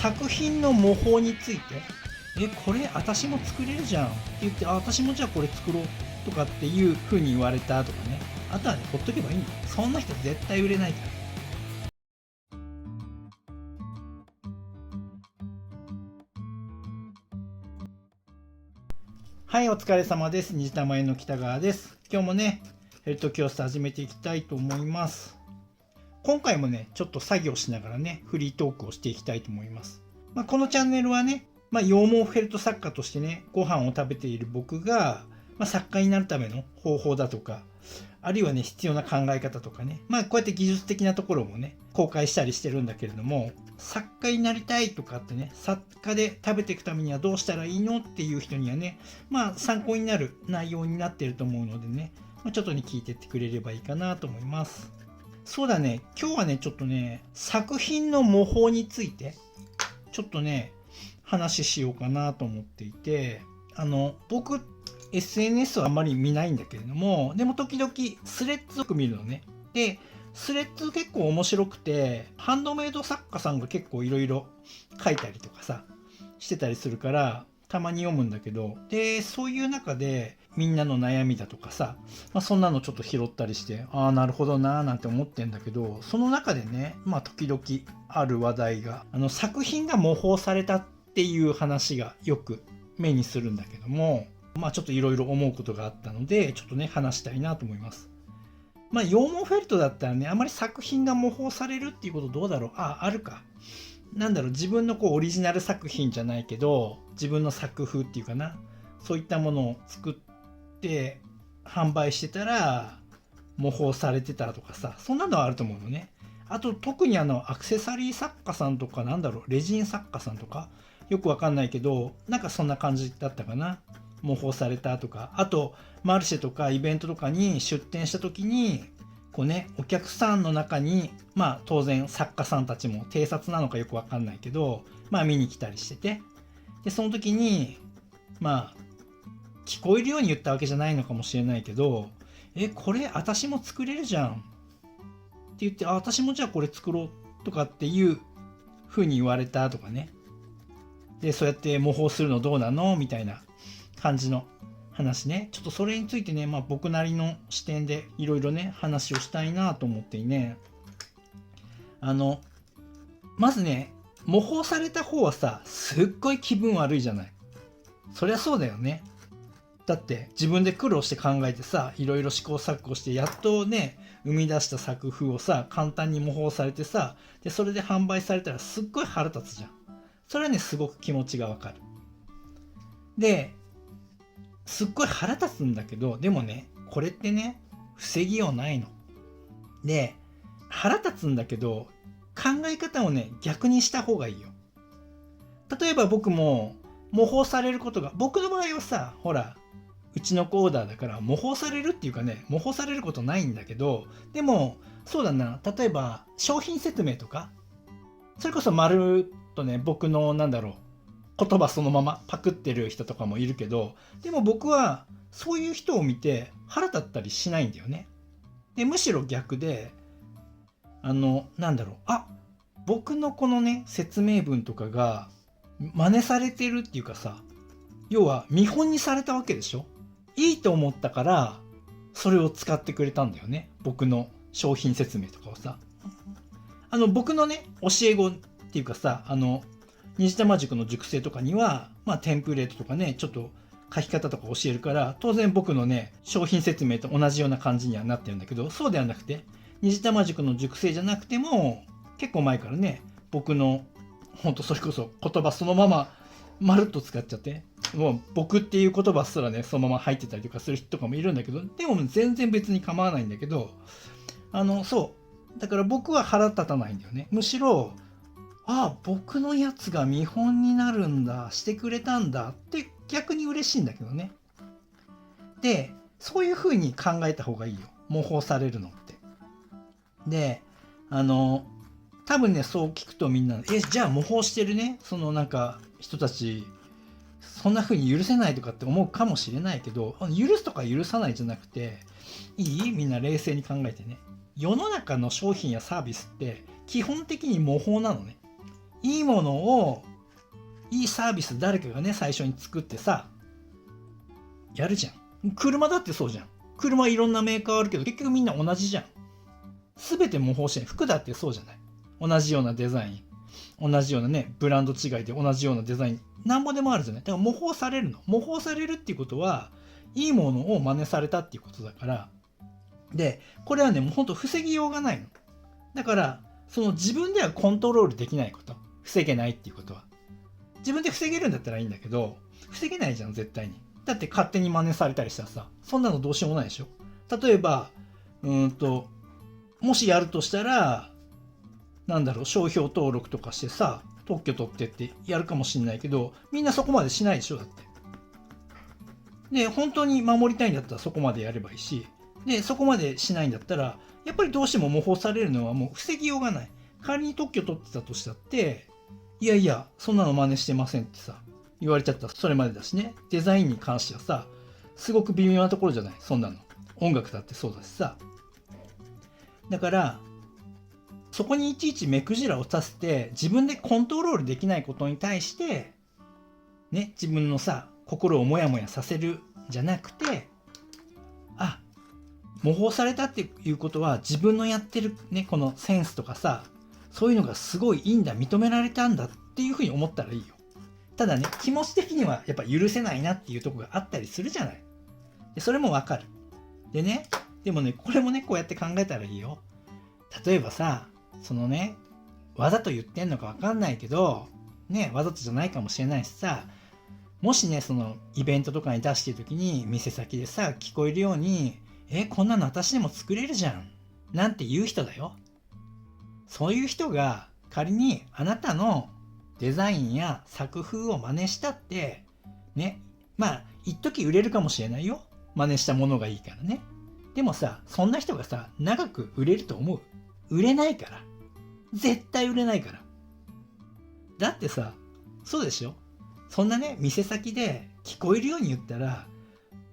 作品の模倣について、これ私も作れるじゃんって言って、私もじゃあこれ作ろうとかっていう風に言われたとかね。あとはね、ほっとけばいいんだよ。そんな人絶対売れないから。はい、お疲れ様です。虹玉屋の北川です。今日もね、ヘルト教室始めていきたいと思います。今回もね、ちょっと作業しながらね、フリートークをしていきたいと思います。このチャンネルはね、羊毛フェルト作家としてね、ご飯を食べている僕が、作家になるための方法だとか、あるいはね、必要な考え方とかね、こうやって技術的なところもね、公開したりしてるんだけれども、作家になりたいとかってね、作家で食べていくためにはどうしたらいいのっていう人にはね、参考になる内容になってると思うのでね、ちょっとね、聞いてってくれればいいかなと思います。そうだね、今日はね、ちょっとね、作品の模倣について、ちょっとね、話しようかなと思っていて、僕、SNS はあんまり見ないんだけれども、でも時々スレッズよく見るのね。で、スレッズ結構面白くて、ハンドメイド作家さんが結構いろいろ書いたりとかさ、してたりするから、たまに読むんだけど、で、そういう中でみんなの悩みだとかさ、そんなのちょっと拾ったりして、ああ、なるほどなーなんて思ってんだけど、その中でね、時々ある話題が、作品が模倣されたっていう話がよく目にするんだけども、ちょっといろいろ思うことがあったので、ちょっとね、話したいなと思います。羊毛フェルトだったらね、あまり作品が模倣されるっていうことどうだろう。あるか。なんだろう、自分のオリジナル作品じゃないけど、自分の作風っていうかな。そういったものを作って販売してたら、模倣されてたとかさ、そんなのはあると思うのね。あと、特にアクセサリー作家さんとか、レジン作家さんとか、よくわかんないけど、なんかそんな感じだったかな。模倣されたとか、あとマルシェとかイベントとかに出店した時にお客さんの中に当然作家さんたちも偵察なのかよくわかんないけど見に来たりしてて、でその時に聞こえるように言ったわけじゃないのかもしれないけど、これ私も作れるじゃんって言って、私もじゃあこれ作ろうとかっていう風に言われたとかね。でそうやって模倣するのどうなのみたいな感じの話ね。ちょっとそれについてね、僕なりの視点でいろいろね、話をしたいなと思ってね。まずね、模倣された方はさ、すっごい気分悪いじゃない。そりゃそうだよね。だって自分で苦労して考えてさ、いろいろ試行錯誤してやっとね、生み出した作風をさ、簡単に模倣されてさ、でそれで販売されたらすっごい腹立つじゃん。それはね、すごく気持ちがわかる。で、すっごい腹立つんだけど、でもね、これってね、防ぎようないの。で、腹立つんだけど、考え方をね、逆にした方がいいよ。例えば僕も模倣されることが、僕の場合はさ、ほら、うちの子オーダーだから模倣されるっていうかね、模倣されることないんだけど、でも、そうだな、例えば商品説明とか、それこそまるっとね、僕の言葉そのままパクってる人とかもいるけど、でも僕はそういう人を見て腹立ったりしないんだよね。でむしろ逆で、僕のこのね説明文とかが真似されてるっていうかさ、要は見本にされたわけでしょ。いいと思ったからそれを使ってくれたんだよね、僕の商品説明とかをさ。僕のね教え子っていうかさ、虹玉塾の塾生とかには、テンプレートとかね、ちょっと書き方とか教えるから、当然僕のね、商品説明と同じような感じにはなってるんだけど、そうではなくて、虹玉塾の塾生じゃなくても、結構前からね、僕の、ほんとそれこそ言葉そのまま、まるっと使っちゃって、もう僕っていう言葉すらね、そのまま入ってたりとかする人とかもいるんだけど、でも全然別に構わないんだけど、そう。だから僕は腹立たないんだよね。むしろ、僕のやつが見本になるんだ、してくれたんだって逆に嬉しいんだけどね。で、そういう風に考えた方がいいよ。模倣されるのって。で、多分ね、そう聞くとみんな、じゃあ模倣してるね、人たち、そんな風に許せないとかって思うかもしれないけど、許すとか許さないじゃなくて、みんな冷静に考えてね。世の中の商品やサービスって基本的に模倣なのね。いいものを、いいサービス誰かがね、最初に作ってさ、やるじゃん。車だってそうじゃん。車いろんなメーカーあるけど、結局みんな同じじゃん。すべて模倣して、服だってそうじゃない。同じようなデザイン。同じようなね、ブランド違いで同じようなデザイン。なんぼでもあるじゃない。だから模倣されるの。模倣されるっていうことは、いいものを真似されたっていうことだから。で、これはね、もうほんと防ぎようがないの。だから、その自分ではコントロールできないこと。防げないっていうことは。自分で防げるんだったらいいんだけど、防げないじゃん、絶対に。だって勝手に真似されたりしたらさ、そんなのどうしようもないでしょ。例えば、もしやるとしたら、商標登録とかしてさ、特許取ってってやるかもしんないけど、みんなそこまでしないでしょ、だって。で、本当に守りたいんだったらそこまでやればいいし、で、そこまでしないんだったら、やっぱりどうしても模倣されるのはもう防ぎようがない。仮に特許取ってたとしたって、いやいや、そんなの真似してませんってさ、言われちゃったらそれまでだしね。デザインに関してはさ、すごく微妙なところじゃない、そんなの。音楽だってそうだしさ。だから、そこにいちいち目くじらを立てて、自分でコントロールできないことに対して、ね、自分のさ、心をモヤモヤさせるじゃなくて、あ、模倣されたっていうことは自分のやってるね、このセンスとかさ、そういうのがすごいいいんだ、認められたんだっていうふうに思ったらいいよ。ただね、気持ち的にはやっぱ許せないなっていうところがあったりするじゃない。でそれもわかる。でね、でもね、これもね、こうやって考えたらいいよ。例えばさ、そのね、わざと言ってんのかわかんないけど、ね、わざとじゃないかもしれないしさ、もしね、そのイベントとかに出してる時に店先でさ、聞こえるように、こんなの私でも作れるじゃん。なんて言う人だよ。そういう人が仮にあなたのデザインや作風を真似したって、ね、まあ、一時売れるかもしれないよ。真似したものがいいからね。でもさ、そんな人がさ、長く売れると思う？売れないから。絶対売れないから。だってさ、そうでしょ？そんなね、店先で聞こえるように言ったら、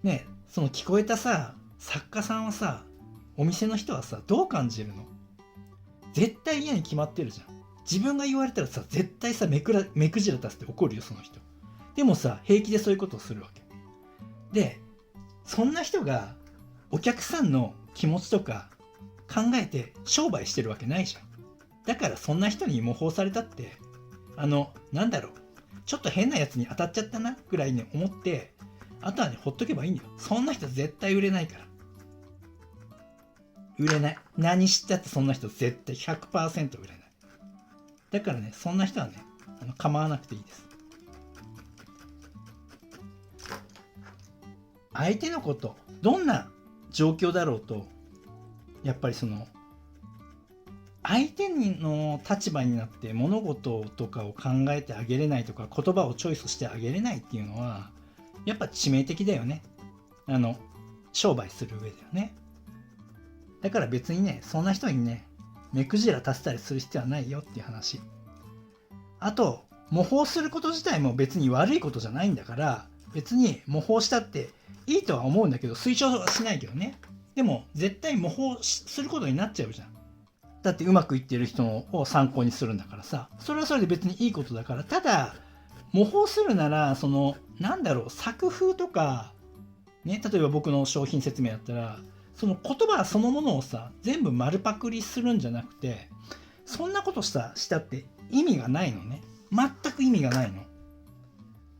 ね、その聞こえたさ、作家さんはさ、お店の人はさ、どう感じるの？絶対嫌に決まってるじゃん。自分が言われたらさ、絶対さ、目くじら立てて怒るよ、その人。でもさ、平気でそういうことをするわけ。で、そんな人がお客さんの気持ちとか考えて商売してるわけないじゃん。だからそんな人に模倣されたって、ちょっと変なやつに当たっちゃったなぐらいに思って、あとはね、ほっとけばいいんだよ。そんな人絶対売れないから。売れない。何したってそんな人絶対 100% 売れない。だからね、そんな人はね、構わなくていいです。相手のこと、どんな状況だろうと、やっぱりその、相手の立場になって物事とかを考えてあげれないとか、言葉をチョイスしてあげれないっていうのは、やっぱ致命的だよね。商売する上ではね。だから別にね、そんな人にね、目くじら立てたりする必要はないよっていう話。あと、模倣すること自体も別に悪いことじゃないんだから、別に模倣したっていいとは思うんだけど、推奨はしないけどね。でも、絶対模倣することになっちゃうじゃん。だってうまくいってる人を参考にするんだからさ。それはそれで別にいいことだから。ただ、模倣するなら、作風とか、ね、例えば僕の商品説明だったら、その言葉そのものをさ、全部丸パクリするんじゃなくて、そんなことしたって意味がないのね。全く意味がないの。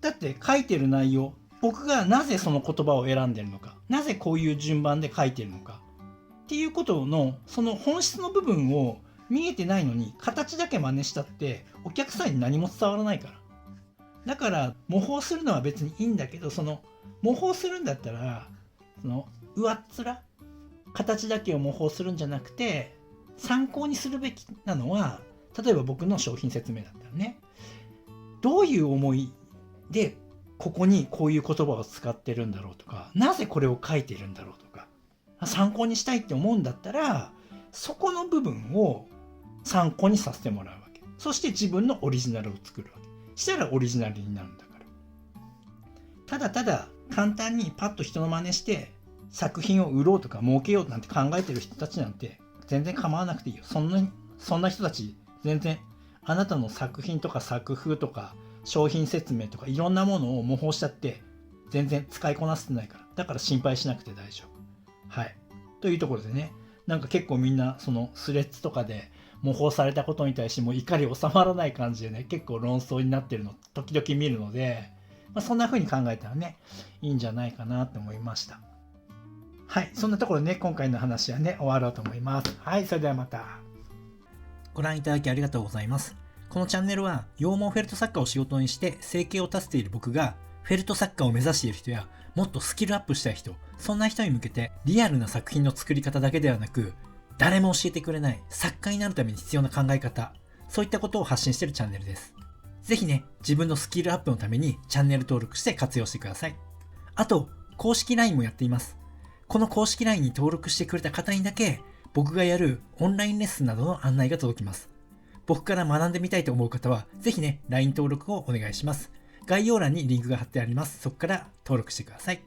だって書いてる内容、僕がなぜその言葉を選んでるのか、なぜこういう順番で書いてるのかっていうことのその本質の部分を見えてないのに形だけ真似したってお客さんに何も伝わらないから。だから模倣するのは別にいいんだけど、その模倣するんだったらその上っ面形だけを模倣するんじゃなくて、参考にするべきなのは、例えば僕の商品説明だったらね、どういう思いでここにこういう言葉を使ってるんだろうとか、なぜこれを書いているんだろうとか、参考にしたいって思うんだったら、そこの部分を参考にさせてもらうわけ。そして自分のオリジナルを作るわけ。したらオリジナルになるんだから。ただただ簡単にパッと人の真似して作品を売ろうとか儲けようなんて考えてる人たちなんて全然構わなくていいよ。そんな人たち全然あなたの作品とか作風とか商品説明とかいろんなものを模倣しちゃって全然使いこなせてないから。だから心配しなくて大丈夫。はい。というところでね、なんか結構みんなそのスレッズとかで模倣されたことに対してもう怒り収まらない感じでね、結構論争になってるの時々見るので、そんな風に考えたらね、いいんじゃないかなと思いました。はい。そんなところでね、今回の話はね、終わろうと思います。はい。それではまた。ご覧いただきありがとうございます。このチャンネルは羊毛フェルト作家を仕事にして生計を立てている僕がフェルト作家を目指している人やもっとスキルアップしたい人、そんな人に向けてリアルな作品の作り方だけではなく誰も教えてくれない作家になるために必要な考え方、そういったことを発信しているチャンネルです。ぜひね、自分のスキルアップのためにチャンネル登録して活用してください。あと、公式 LINE もやっています。この公式 LINE に登録してくれた方にだけ僕がやるオンラインレッスンなどの案内が届きます。僕から学んでみたいと思う方は、ぜひね、LINE 登録をお願いします。概要欄にリンクが貼ってあります。そこから登録してください。